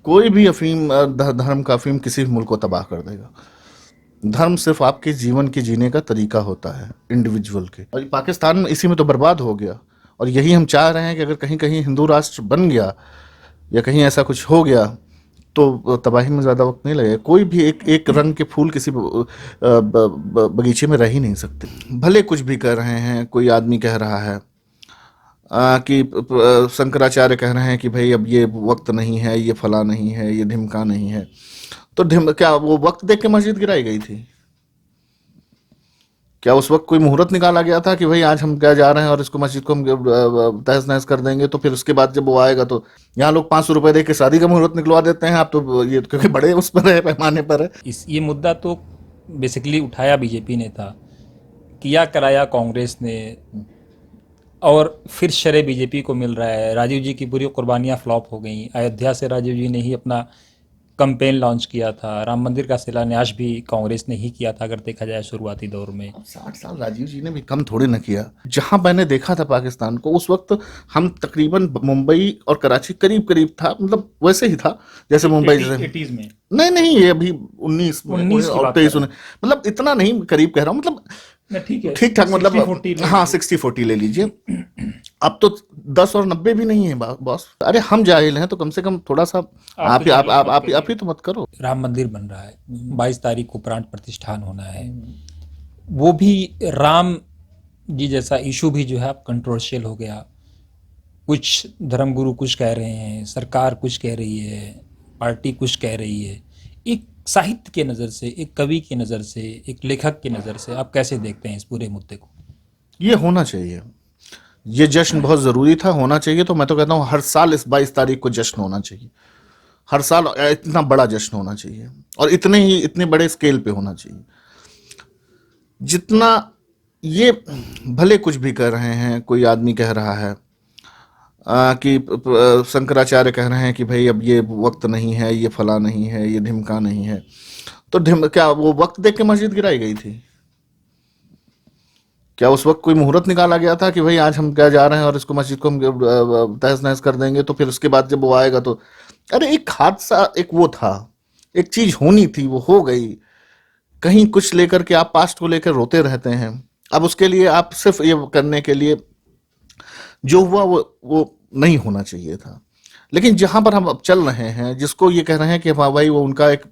कोई भी अफीम धर्म का अफीम किसी भी मुल्क को तबाह कर देगा। धर्म सिर्फ आपके जीवन के जीने का तरीका होता है इंडिविजुअल के, और पाकिस्तान में इसी में तो बर्बाद हो गया। और यही हम चाह रहे हैं कि अगर कहीं कहीं हिंदू राष्ट्र बन गया या कहीं ऐसा कुछ हो गया तो तबाही में ज़्यादा वक्त नहीं लगेगा। कोई भी एक एक रंग के फूल किसी बगीचे में रह ही नहीं सकते। भले कुछ भी कर रहे हैं, कोई आदमी कह रहा है कि शंकराचार्य कह रहे हैं कि भाई अब ये वक्त नहीं है, ये फला नहीं है, ये ढिमका नहीं है, तो क्या वो वक्त देख के मस्जिद गिराई गई थी? क्या उस वक्त कोई मुहूर्त निकाला गया था कि भाई आज हम क्या जा रहे हैं और इसको मस्जिद को हम तहस नहस कर देंगे, तो फिर उसके बाद जब वो आएगा तो यहाँ लोग 500 रुपए दे के शादी का मुहूर्त निकलवा देते हैं। आप तो ये क्योंकि बड़े उस पर है, पैमाने पर है। ये मुद्दा तो बेसिकली उठाया बीजेपी ने था, किया कराया कांग्रेस ने, और फिर श्रेय बीजेपी को मिल रहा है। राजीव जी की पूरी कुर्बानियां फ्लॉप हो गई। अयोध्या से राजीव जी ने ही अपना कैंपेन लॉन्च किया था। राम मंदिर का शिलान्यास भी कांग्रेस ने ही किया था, अगर देखा जाए शुरुआती दौर में। अब 60 साल राजीव जी ने भी कम थोड़े न किया। जहां मैंने देखा था पाकिस्तान को, उस वक्त हम तकरीबन मुंबई और कराची करीब करीब था, मतलब वैसे ही था जैसे मुंबई जैसे। 80s में नहीं नहीं, ये अभी 19 में 19 की और बात 23 कर में, मतलब इतना नहीं, करीब कह रहा हूँ, मतलब ठीक है, ठीक ठाक, मतलब 60-40 हाँ 60-40 ले लीजिए। अब तो 10 और 90 भी नहीं है बॉस। अरे हम जाहिल हैं तो कम से कम थोड़ा सा आप तो ही आप जाहिल आप मत आप ही करिए। आप ही तो मत करो। राम मंदिर बन रहा है, 22 तारीख को प्राण प्रतिष्ठान होना है। वो भी राम जी जैसा इशू भी जो है अब कंट्रोवर्शियल हो गया। कुछ धर्मगुरु कुछ कह रहे हैं, सरकार कुछ कह रही है, पार्टी कुछ कह रही है। एक साहित्य के नज़र से, एक कवि की नज़र से, एक लेखक की नज़र से आप कैसे देखते हैं इस पूरे मुद्दे को? ये होना चाहिए, ये जश्न बहुत ज़रूरी था, होना चाहिए। तो मैं तो कहता हूँ हर साल इस 22 तारीख को जश्न होना चाहिए। हर साल इतना बड़ा जश्न होना चाहिए, और इतने बड़े स्केल पे होना चाहिए जितना ये। भले कुछ भी कर रहे हैं, कोई आदमी कह रहा है कि शंकराचार्य कह रहे हैं कि भाई अब ये वक्त नहीं है, ये फला नहीं है, ये ढिमका नहीं है, तो क्या वो वक्त देख के मस्जिद गिराई गई थी? क्या उस वक्त कोई मुहूर्त निकाला गया था कि भाई आज हम क्या जा रहे हैं और इसको मस्जिद को हम तहस नहस कर देंगे, तो फिर उसके बाद जब वो आएगा तो। अरे एक हादसा, एक वो था, एक चीज होनी थी, वो हो गई। कहीं कुछ लेकर के आप पास्ट को लेकर रोते रहते हैं। अब उसके लिए आप सिर्फ ये करने के लिए, जो हुआ वो नहीं होना चाहिए था। लेकिन जहां पर हम अब चल रहे हैं, जिसको ये कह रहे हैं कि हाँ भाई वो उनका एक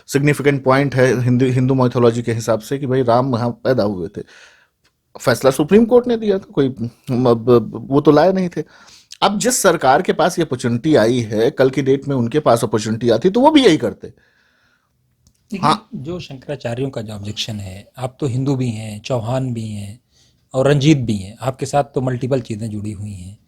सिग्निफिकेंट पॉइंट है हिंदू हिंदू माइथोलॉजी के हिसाब से कि भाई राम वहां पैदा हुए थे। फैसला सुप्रीम कोर्ट ने दिया था, कोई वो तो लाए नहीं थे। अब जिस सरकार के पास ये अपॉर्चुनिटी आई है, कल की डेट में उनके पास अपॉर्चुनिटी आती तो वो भी यही करते। लेकिन हाँ, जो शंकराचार्यों का जो ऑब्जेक्शन है, आप तो हिंदू भी हैं, चौहान भी हैं और रंजीत भी हैं, आपके साथ तो मल्टीपल चीज़ें जुड़ी हुई हैं।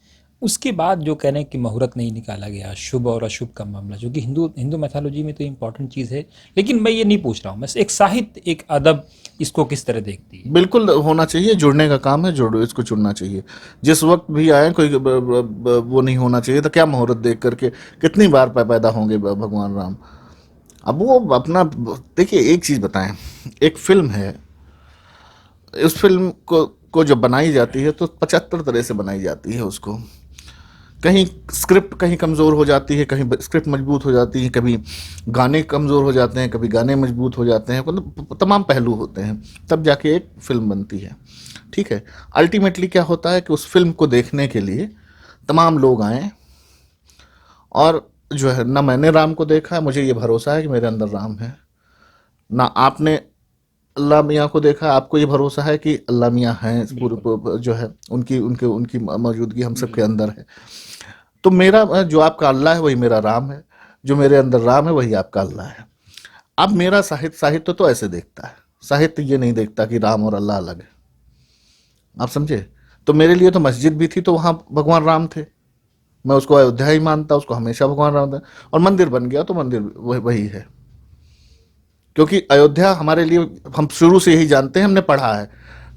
उसके बाद जो कह रहे हैं कि मुहूर्त नहीं निकाला गया, शुभ और अशुभ का मामला, जो कि हिंदू हिंदू मैथोलॉजी में तो इम्पोर्टेंट चीज़ है। लेकिन मैं ये नहीं पूछ रहा हूँ, मैं एक साहित्य, एक अदब इसको किस तरह देखती है? बिल्कुल होना चाहिए, जुड़ने का काम है, जुड़ इसको चुनना चाहिए। जिस वक्त भी आए कोई वो नहीं होना चाहिए तो क्या मुहूर्त देख करके कितनी बार पैदा होंगे भगवान राम। अब वो अपना, देखिए एक चीज बताएं, एक फिल्म है, इस फिल्म को जब बनाई जाती है तो 75 तरह से बनाई जाती है उसको। कहीं स्क्रिप्ट कहीं कमज़ोर हो जाती है, कहीं स्क्रिप्ट मजबूत हो जाती है, कभी गाने कमज़ोर हो जाते हैं, कभी गाने मजबूत हो जाते हैं, मतलब तमाम पहलू होते हैं, तब जाके एक फिल्म बनती है। ठीक है, अल्टीमेटली क्या होता है कि उस फिल्म को देखने के लिए तमाम लोग आए, और जो है ना, मैंने राम को देखा है, मुझे ये भरोसा है कि मेरे अंदर राम है। ना आपने अल्लाह मियाँ को देखा, आपको ये भरोसा है कि अल्लाह मियाँ हैं, पूरे जो है उनकी उनके उनकी मौजूदगी हम सबके अंदर है। तो मेरा जो आपका अल्लाह है वही मेरा राम है, जो मेरे अंदर राम है वही आपका अल्लाह है। अब मेरा साहित्य तो ऐसे देखता है, साहित्य ये नहीं देखता कि राम और अल्लाह अलग है। आप समझे? तो मेरे लिए तो मस्जिद भी थी तो वहाँ भगवान राम थे, मैं उसको अयोध्या ही मानता, उसको हमेशा भगवान राम था। और मंदिर बन गया तो मंदिर वही है, क्योंकि अयोध्या हमारे लिए, हम शुरू से यही जानते हैं, हमने पढ़ा है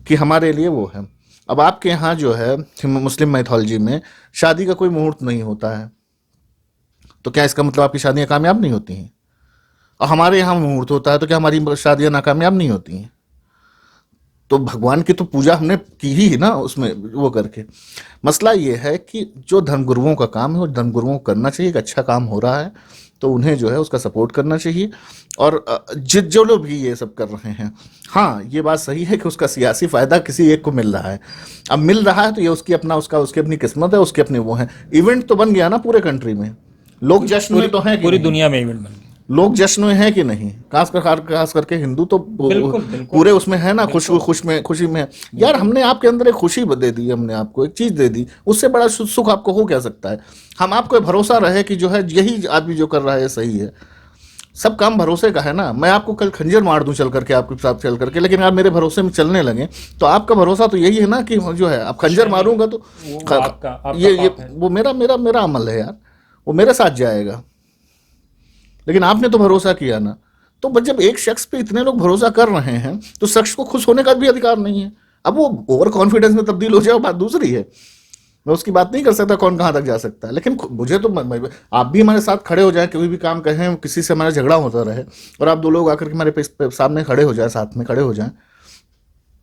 कि हमारे लिए वो है। अब आपके यहाँ जो है मुस्लिम मैथोलॉजी में शादी का कोई मुहूर्त नहीं होता है, तो क्या इसका मतलब आपकी शादियां कामयाब नहीं होती हैं? और हमारे यहाँ मुहूर्त होता है तो क्या हमारी शादियां नाकामयाब नहीं होती हैं? तो भगवान की तो पूजा हमने की ही ना उसमें वो करके। मसला ये है कि जो धर्मगुरुओं का काम है वो धर्मगुरुओं को करना चाहिए, एक अच्छा काम हो रहा है तो उन्हें जो है उसका सपोर्ट करना चाहिए। और जो लोग भी ये सब कर रहे हैं, हाँ ये बात सही है कि उसका सियासी फायदा किसी एक को मिल रहा है। अब मिल रहा है तो ये उसकी अपना उसकी अपनी किस्मत है, उसके अपने वो है। इवेंट तो बन गया ना पूरे कंट्री में, लोग जश्न में तो हैं कि पूरी नहीं? दुनिया में इवेंट बन गई। लोग जश्न में है कि नहीं? खास करके हिंदू तो बिल्कुल, बिल्कुल। पूरे उसमें है ना, खुशी में है। यार हमने आपके अंदर एक खुशी दे दी, हमने आपको एक चीज दे दी, उससे बड़ा सुख आपको हो क्या सकता है? हम आपको भरोसा रहे कि जो है यही आदमी जो कर रहा है सही है। सब काम भरोसे का है ना। मैं आपको कल खंजर मार दूं चल करके, आपके साथ चल करके, लेकिन आप मेरे भरोसे में चलने लगे तो आपका भरोसा तो यही है ना कि जो है आप खंजर मारूंगा तो वो आपका ये पाप है। वो मेरा अमल है यार, वो मेरे साथ जाएगा। लेकिन आपने तो भरोसा किया ना। तो बस जब एक शख्स पे इतने लोग भरोसा कर रहे हैं तो शख्स को खुश होने का भी अधिकार नहीं है। अब वो ओवर कॉन्फिडेंस में तब्दील हो जाए, बात दूसरी है। मैं उसकी बात नहीं कर सकता कौन कहाँ तक जा सकता है, लेकिन मुझे तो आप भी हमारे साथ खड़े हो जाए, कोई भी काम कहें, किसी से हमारा झगड़ा होता रहे और आप दो लोग आकर के हमारे सामने खड़े हो जाए, साथ में खड़े हो जाए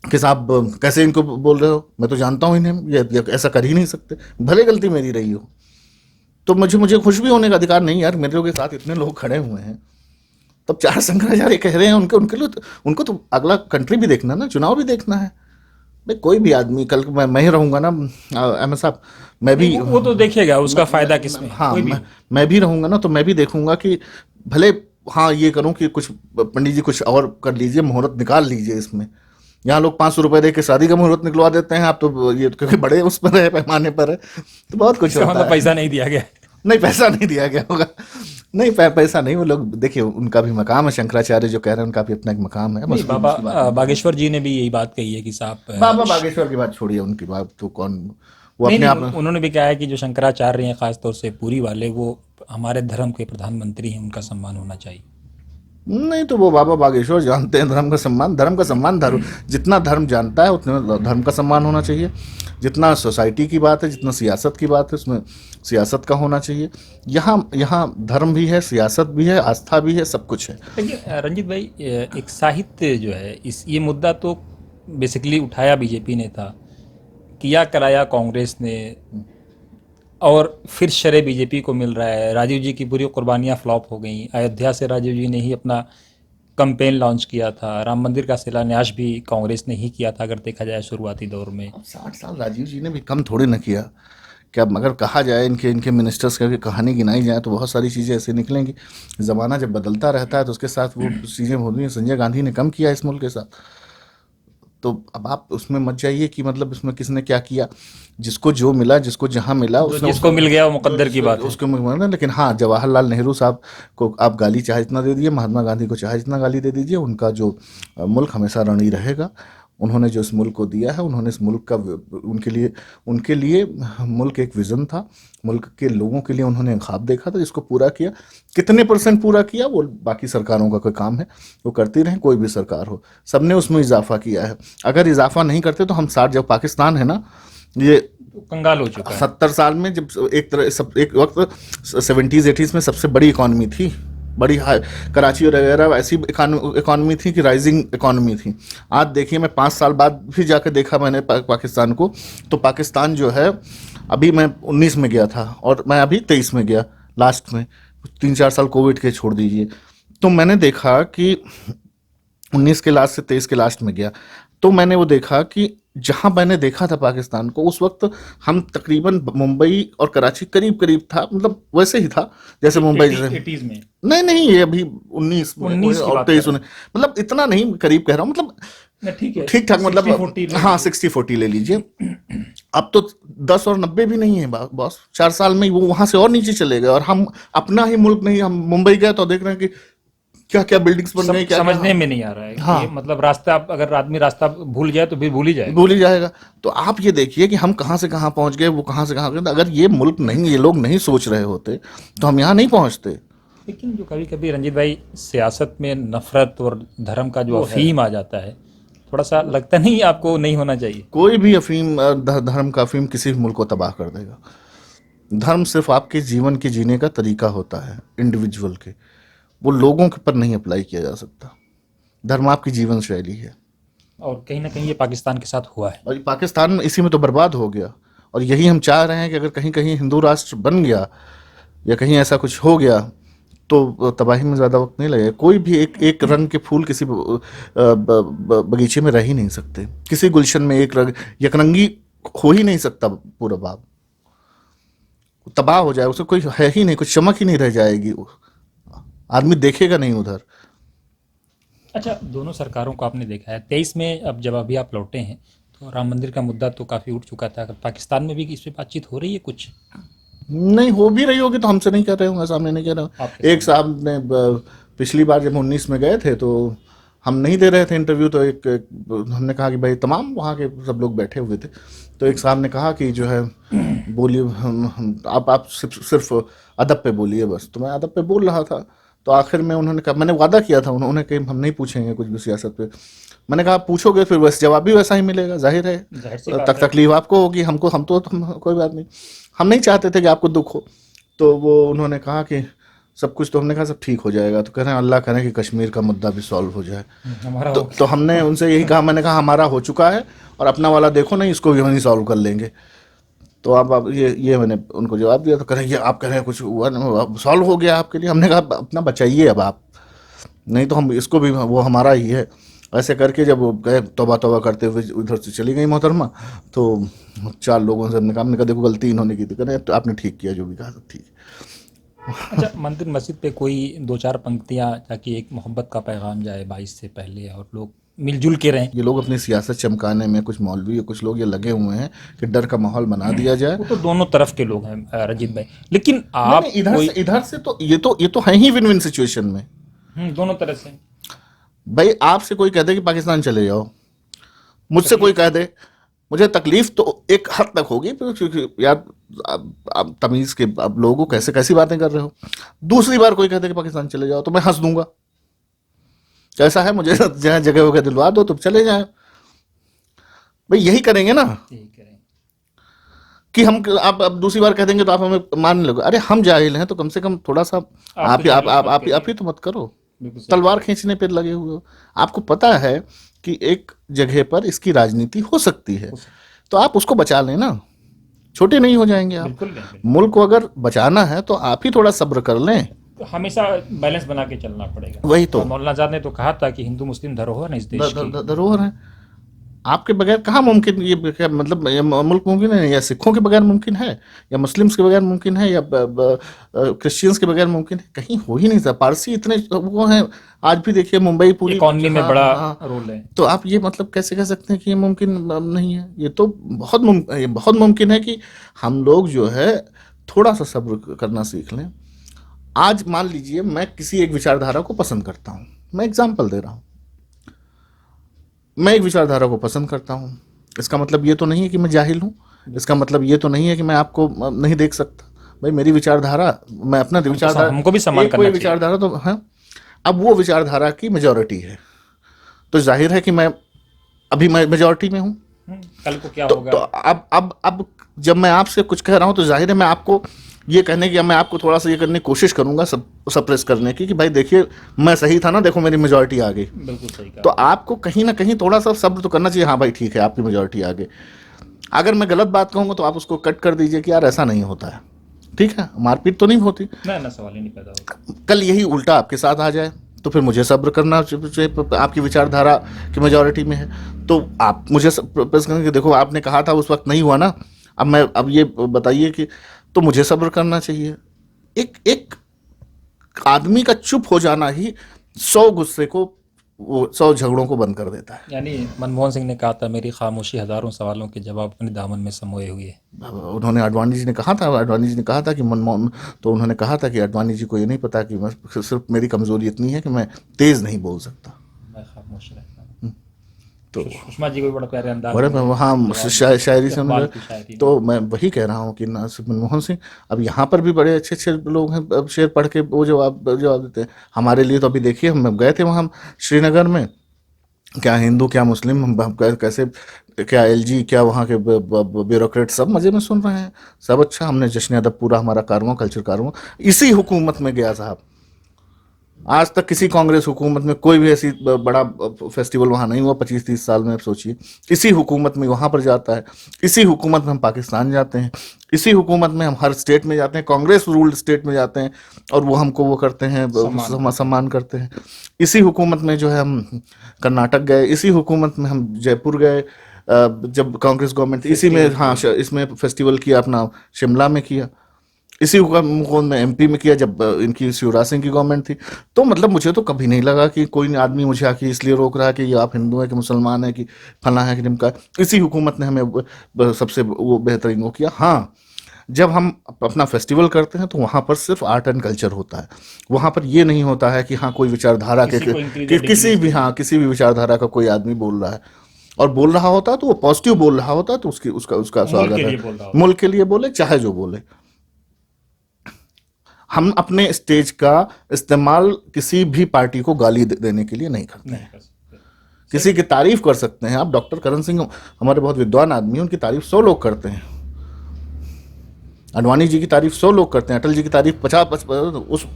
कि साहब कैसे इनको बोल रहे हो, मैं तो जानता हूँ इन्हें, ये ऐसा कर ही नहीं सकते, भले गलती मेरी रही हो, तो मुझे खुश भी होने का अधिकार नहीं यार। मेरे लोग के साथ इतने लोग खड़े हुए हैं, तब चार शंकराचार्य कह रहे हैं उनके लिए उनको तो अगला कंट्री भी देखना ना, चुनाव भी देखना है। भाई कोई भी आदमी, कल मैं ही रहूंगा ना अहमद साहब, मैं भी वो तो देखेगा उसका फायदा किसमें है, हाँ कोई भी। मैं भी रहूंगा ना, तो मैं भी देखूंगा कि भले हाँ ये करूं कि कुछ पंडित जी कुछ और कर लीजिए, मुहूर्त निकाल लीजिए इसमें। यहाँ लोग 500 रुपए दे के शादी का मुहूर्त निकलवा देते हैं, आप तो ये क्योंकि बड़े उस पर है, पैमाने पर है, तो बहुत कुछ इसका होता मतलब है। पैसा नहीं दिया गया। नहीं पैसा नहीं दिया गया होगा, नहीं पैसा नहीं, वो लोग देखिए उनका भी मकाम है, शंकराचार्य जो कह रहे हैं उनका भी अपना एक मकाम है। नहीं, बस बाबा बागेश्वर जी ने भी यही बात कही है कि साहब बाबा बागेश्वर की बात छोड़िए, उनकी बात तो कौन, वो नहीं अपने आप नहीं, उन्होंने भी कहा है कि जो शंकराचार्य हैं खासतौर से पुरी वाले, वो हमारे धर्म के प्रधानमंत्री हैं, उनका सम्मान होना चाहिए। नहीं, तो वो बाबा बागेश्वर जानते हैं धर्म का सम्मान धर्म जितना धर्म जानता है उतना धर्म का सम्मान होना चाहिए। जितना सोसाइटी की बात है, जितना सियासत की बात है, उसमें सियासत का होना चाहिए। यहाँ धर्म भी है, सियासत भी है, आस्था भी है, सब कुछ है। लेकिन रंजीत भाई, एक साहित्य जो है, इस ये मुद्दा तो बेसिकली उठाया बीजेपी ने था, किया कराया कांग्रेस ने, और फिर श्रेय बीजेपी को मिल रहा है। राजीव जी की पूरी कुर्बानियां फ्लॉप हो गई। अयोध्या से राजीव जी ने ही अपना कैंपेन लॉन्च किया था। राम मंदिर का शिलान्यास भी कांग्रेस ने ही किया था, अगर देखा जाए शुरुआती दौर में। अब 60 साल राजीव जी ने भी कम थोड़े न किया। क्या अगर कहा जाए इनके मिनिस्टर्स की कहानी गिनाई जाए तो बहुत सारी चीज़ें ऐसे निकलेंगी। ज़माना जब बदलता रहता है तो उसके साथ वो चीज़ें होती हैं। संजय गांधी ने कम किया इस मुल्क के साथ। तो अब आप उसमें मत जाइए कि मतलब इसमें किसने क्या किया, जिसको जो मिला, जिसको जहाँ मिला उसने जिसको मिल गया वो मुकद्दर की बात है। उसको मिला। लेकिन हाँ, जवाहरलाल नेहरू साहब को आप गाली चाहे जितना दे दीजिए, महात्मा गांधी को चाहे जितना गाली दे दीजिए, उनका जो मुल्क हमेशा ऋणी रहेगा। उन्होंने जो इस मुल्क को दिया है, उन्होंने इस मुल्क का उनके लिए मुल्क एक विज़न था, मुल्क के लोगों के लिए उन्होंने ख्वाब देखा था, जिसको पूरा किया। कितने % पूरा किया वो बाकी सरकारों का कोई काम है, वो करती रहें, कोई भी सरकार हो, सबने उसमें इजाफा किया है। अगर इजाफा नहीं करते तो हम 60, जब पाकिस्तान है ना, ये कंगाल हो चुका है। 70 साल में, जब एक वक्त 70s 80s में सबसे बड़ी इकॉनमी थी, बड़ी कराची और वगैरह ऐसी इकॉनमी थी कि राइजिंग इकॉनमी थी। आज देखिए, मैं 5 साल बाद भी जाकर देखा मैंने पाकिस्तान को, तो पाकिस्तान जो है, अभी मैं 19 में गया था और मैं अभी 23 में गया, लास्ट में 3-4 साल कोविड के छोड़ दीजिए, तो मैंने देखा कि 19 के लास्ट से 23 के लास्ट में गया, तो मैंने वो देखा कि जहां मैंने देखा था पाकिस्तान को, उस वक्त हम तकरीबन मुंबई और कराची करीब करीब था, मतलब वैसे ही था जैसे मुंबई जैसे। 80s में नहीं, ये अभी 19 और 23 मतलब इतना नहीं, करीब कह रहा हूँ, मतलब ठीक है, ठीक ठाक, मतलब 60-40 हाँ 60-40 ले लीजिए। अब तो 10 और 90 भी नहीं है बॉस, 4 साल में वो वहां से और नीचे चले गए। और हम अपना ही मुल्क नहीं, हम मुंबई गए तो देख रहे हैं कि क्या क्या बिल्डिंग्स बन गई, क्या समझने में नहीं आ रहा है। हाँ, मतलब रास्ता, अगर आदमी रास्ता भूल जाए तो फिर भूल ही जाएगा। तो आप ये देखिए कि हम कहाँ से कहाँ पहुंच गए, वो कहाँ से कहाँ गए। अगर ये मुल्क नहीं, ये लोग नहीं सोच रहे होते तो हम यहाँ नहीं पहुंचते। लेकिन जो कभी कभी रंजीत भाई, सियासत में नफरत और धर्म का जो अफीम आ जाता है, थोड़ा सा लगता नहीं आपको नहीं होना चाहिए? कोई भी अफीम, धर्म का अफीम किसी भी मुल्क को तबाह कर देगा। धर्म सिर्फ आपके जीवन के जीने का तरीका होता है, इंडिविजुअल के, वो लोगों के पर नहीं अप्लाई किया जा सकता। धर्म आपकी जीवन शैली है, और कहीं ना कहीं ये पाकिस्तान के साथ हुआ है, और पाकिस्तान इसी में तो बर्बाद हो गया। और यही हम चाह रहे हैं कि अगर कहीं कहीं हिंदू राष्ट्र बन गया या कहीं ऐसा कुछ हो गया तो तबाही में ज़्यादा वक्त नहीं लगेगा। कोई भी एक रंग के फूल किसी बगीचे में रह ही नहीं सकते। किसी गुलशन में एक रंग यकरंगी हो ही नहीं सकता। पूरा बाग तबाह हो जाए, उसमें कोई है ही नहीं, कुछ चमक ही नहीं रह जाएगी, आदमी देखेगा नहीं उधर। अच्छा, दोनों सरकारों को आपने देखा है। 23 में अब जब अभी आप लौटे हैं तो राम मंदिर का मुद्दा तो काफ़ी उठ चुका था। पाकिस्तान में भी इस पे बातचीत हो रही है कुछ? नहीं, हो भी रही होगी तो हमसे नहीं कह रहे होंगे, सामने नहीं कह रहे होंगे। आपके एक साहब ने पिछली बार जब 19 में गए थे तो हम नहीं दे रहे थे इंटरव्यू, तो हमने कहा कि भाई तमाम वहाँ के सब लोग बैठे हुए थे, तो एक साहब ने कहा कि जो है बोलिए, आप सिर्फ अदब पे बोलिए बस। तो मैं अदब पे बोल रहा था, तो आखिर में उन्होंने कहा, मैंने वादा किया था, उन्होंने कहा हम नहीं पूछेंगे कुछ भी सियासत पे। मैंने कहा आप पूछोगे फिर वैसे जवाब भी वैसा ही मिलेगा, जाहिर है। जाहिर सी बात है। तकलीफ आपको होगी, हमको हम तो कोई बात नहीं, हम नहीं चाहते थे कि आपको दुख हो। तो वो उन्होंने कहा कि सब कुछ, तो हमने कहा सब ठीक हो जाएगा। तो कह रहे हैं अल्लाह करे कि कश्मीर का मुद्दा भी सॉल्व हो जाए। हमारा तो हमने उनसे यही कहा, मैंने कहा हमारा हो चुका है और अपना वाला देखो नहीं, इसको भी हम ही सॉल्व कर लेंगे। तो आप ये मैंने उनको जवाब दिया। तो कह रहे हैं ये आप कह रहे हैं कुछ हुआ सॉल्व हो गया आपके लिए। हमने कहा अपना बचाइए अब आप, नहीं तो हम इसको भी, वो हमारा ही है। ऐसे करके जब वो गए तौबा तौबा करते हुए उधर से चली गई मोहतरमा, तो 4 लोगों से हमने कहा देखो गलती इन्होंने की थी। कह रहे तो आपने ठीक किया, जो भी कहा सब ठीक है। अच्छा, मंदिर मस्जिद पे कोई 2-4 पंक्तियाँ ताकि एक मोहब्बत का पैगाम जाए 22 से पहले और लोग मिलजुल के रहें। ये लोग अपनी सियासत चमकाने में, कुछ मौलवी और कुछ लोग ये लगे हुए हैं कि डर का माहौल बना दिया जाए। वो तो दोनों तरफ के लोग हैं रंजीत भाई, लेकिन नहीं, आप नहीं, इधर से तो ये तो है ही विन विन सिचुएशन में। दोनों तरह से भाई आपसे कोई कह दे कि पाकिस्तान चले जाओ, मुझसे कोई कह दे, मुझे तकलीफ तो एक हद तक होगी, क्योंकि यार आप तमीज़ के आप लोगों को कैसे कैसी बातें कर रहे हो। दूसरी बार कोई कह दे कि पाकिस्तान चले जाओ तो मैं हंस दूंगा, कैसा है, मुझे जहाँ जगह वगैरह दिलवा दो तो चले जाए। भाई यही करेंगे ना ठीक है। कि हम, आप अब दूसरी बार कह देंगे तो आप हमें मानने लगो। अरे हम जाहिल हैं तो कम से कम थोड़ा सा आप ही तो मत करो, बिल्कुल सही। तलवार खींचने पे लगे हुए हो। आपको पता है कि एक जगह पर इसकी राजनीति हो सकती है, तो आप उसको बचा लें ना, छोटे नहीं हो जाएंगे आप। बिल्कुल नहीं, बिल्कुल। मुल्क को अगर बचाना है तो आप ही थोड़ा सब्र कर लें। तो हमेशा बैलेंस बना के चलना पड़ेगा। वही तो और मौलाना आजाद ने तो कहा था कि हिंदू मुस्लिम धरोहर है इस देश की। धरोहर है, आपके बगैर कहाँ मुमकिन, ये क्या मतलब ये मुल्क मुमकिन है, या सिखों के बगैर मुमकिन है, या मुस्लिम्स के बगैर मुमकिन है, या क्रिश्चियंस के बगैर मुमकिन है, कहीं हो ही नहीं सकता। पारसी इतने वो हैं, आज भी देखिए मुंबई पूरी इकॉनमी में हाँ, बड़ा हाँ, रोल है। तो आप ये मतलब कैसे कह सकते हैं कि ये मुमकिन नहीं है। ये तो बहुत मुमकिन है कि हम लोग जो है थोड़ा सा सब्र करना सीख लें। आज मान लीजिए मैं किसी एक विचारधारा को पसंद करता हूँ, मैं एग्जाम्पल दे रहा हूँ, मैं एक विचारधारा को पसंद करता हूँ, इसका मतलब ये तो नहीं है कि मैं जाहिल हूँ, इसका मतलब ये तो नहीं है कि मैं आपको नहीं देख सकता। भाई मेरी विचारधारा, मैं अपना विचारधारा, हमको भी सम्मान एक करना कोई चाहिए। विचारधारा तो है, अब वो विचारधारा की मेजॉरिटी है, तो जाहिर है कि मैं अभी मैं मेजॉरिटी में हूँ। कल को क्या तो होगा? अब जब मैं आपसे कुछ कह रहा हूँ तो जाहिर है मैं आपको ये कहने की, मैं आपको थोड़ा सा ये करने की कोशिश करूंगा, सप्रेस करने की, कि भाई देखिए मैं सही था ना, देखो मेरी मेजॉरिटी आ गई। बिल्कुल सही कहा। तो आपको कहीं ना कहीं थोड़ा सा सब्र तो करना चाहिए। हाँ भाई ठीक है, आपकी मेजॉरिटी आ गई। अगर मैं गलत बात कहूँगा तो आप उसको कट कर दीजिए कि यार ऐसा नहीं होता है, ठीक है, मारपीट तो नहीं होती। ना सवाल ही नहीं पैदा होगा। कल यही उल्टा आपके साथ आ जाए तो फिर मुझे सब्र करना चाहिए, आपकी विचारधारा की मेजॉरिटी में है तो आप मुझे प्रेस करेंगे कि देखो आपने कहा था उस वक्त नहीं हुआ ना, अब ये बताइए कि, तो मुझे सब्र करना चाहिए। एक आदमी का चुप हो जाना ही 100 गुस्से को, वो 100 झगड़ों को बंद कर देता है। यानी मनमोहन सिंह ने कहा था मेरी खामोशी हजारों सवालों के जवाब अपने दामन में समोए हुए है। उन्होंने आडवाणी जी ने कहा था कि मनमोहन, तो उन्होंने कहा था कि आडवाणी जी को ये नहीं पता कि मैं सिर्फ मेरी कमजोरी इतनी है कि मैं तेज नहीं बोल सकता, मैं खामोश रहता हूँ। तो सुषमा जी को भी बड़ा प्यारे अंदाज बड़े में हाँ शायरी से इकबाल उन्होंने, की शायरी में। तो मैं वही कह रहा हूँ कि ना सिर्फ मनमोहन सिंह, अब यहाँ पर भी बड़े अच्छे अच्छे लोग हैं, अब शेर पढ़ के वो जवाब देते हैं हमारे लिए। तो अभी देखिए हम गए थे वहाँ श्रीनगर में, क्या हिंदू क्या मुस्लिम, हम कैसे, क्या एलजी, क्या वहाँ के ब्यूरोक्रेट सब मज़े में सुन रहे हैं, सब अच्छा। हमने जश्न अदब पूरा हमारा कारवां, कल्चर कारवां इसी हुकूमत में गया साहब, आज तक किसी कांग्रेस हुकूमत में कोई भी ऐसी बड़ा फेस्टिवल वहाँ नहीं हुआ 25-30 साल में। आप सोचिए, इसी हुकूमत में वहाँ पर जाता है, इसी हुकूमत में हम पाकिस्तान जाते हैं, इसी हुकूमत में हम हर स्टेट में जाते हैं, कांग्रेस रूल्ड स्टेट में जाते हैं और वो हमको वो करते हैं, सम्मान करते हैं। इसी हुकूमत में जो है हम कर्नाटक गए, इसी हुकूमत में हम जयपुर गए, जब कांग्रेस गवर्नमेंट थी, इसी में, हाँ, इसमें फेस्टिवल किया अपना, शिमला में किया, इसी हुकूमत में एमपी में किया जब इनकी शिवराज सिंह की गवर्नमेंट थी। तो मतलब मुझे तो कभी नहीं लगा कि कोई आदमी मुझे आके इसलिए रोक रहा है कि ये आप हिंदू हैं कि मुसलमान हैं कि फला है कि ढिमका है। इसी हुकूमत ने हमें सबसे वो बेहतरीन वो किया। हाँ, जब हम अपना फेस्टिवल करते हैं तो वहाँ पर सिर्फ आर्ट एंड कल्चर होता है, वहाँ पर ये नहीं होता है कि हाँ कोई विचारधारा के किसी भी, हाँ, किसी भी विचारधारा का कोई आदमी बोल रहा है, और बोल रहा होता है तो वो पॉजिटिव बोल रहा होता है तो उसकी उसका उसका स्वागत है, मुल्क के लिए बोले चाहे जो बोले। हम अपने स्टेज का इस्तेमाल किसी भी पार्टी को गाली देने के लिए नहीं करते हैं। किसी की तारीफ कर सकते हैं आप, डॉक्टर करण सिंह हमारे बहुत विद्वान आदमी हैं, उनकी तारीफ 100 लोग करते हैं, अडवाणी जी की तारीफ 100 लोग करते हैं, अटल जी की तारीफ 50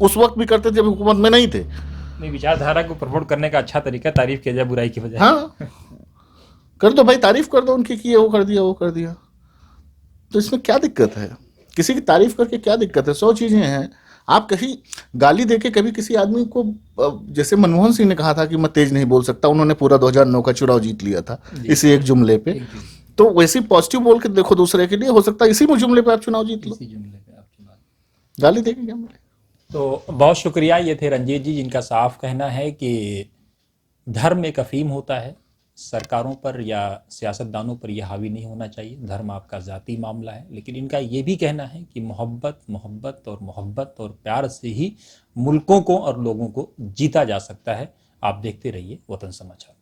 उस वक्त भी करते थे जब हुकूमत में नहीं थे। नहीं, विचारधारा को प्रमोट करने का अच्छा तरीका तारीफ किया जाए बुराई की बजाय। हाँ, कर दो भाई, तारीफ कर दो उनकी कि ये वो कर दिया वो कर दिया, तो इसमें क्या दिक्कत है? किसी की तारीफ करके क्या दिक्कत है? 100 चीजें हैं। आप कहीं गाली देके कभी किसी आदमी को, जैसे मनमोहन सिंह ने कहा था कि मैं तेज नहीं बोल सकता, उन्होंने पूरा 2009 का चुनाव जीत लिया था इसी एक जुमले पे, तो वैसे पॉजिटिव बोल के देखो दूसरे के लिए, हो सकता है इसी जुमले पे आप चुनाव जीत लो, गाली देके क्या मिले। तो बहुत शुक्रिया। ये थे रंजीत जी, जिनका साफ कहना है कि धर्म एक अफीम होता है, सरकारों पर या सियासतदानों पर यह हावी नहीं होना चाहिए। धर्म आपका ज़ाती मामला है, लेकिन इनका ये भी कहना है कि मोहब्बत मोहब्बत और प्यार से ही मुल्कों को और लोगों को जीता जा सकता है। आप देखते रहिए वतन समाचार।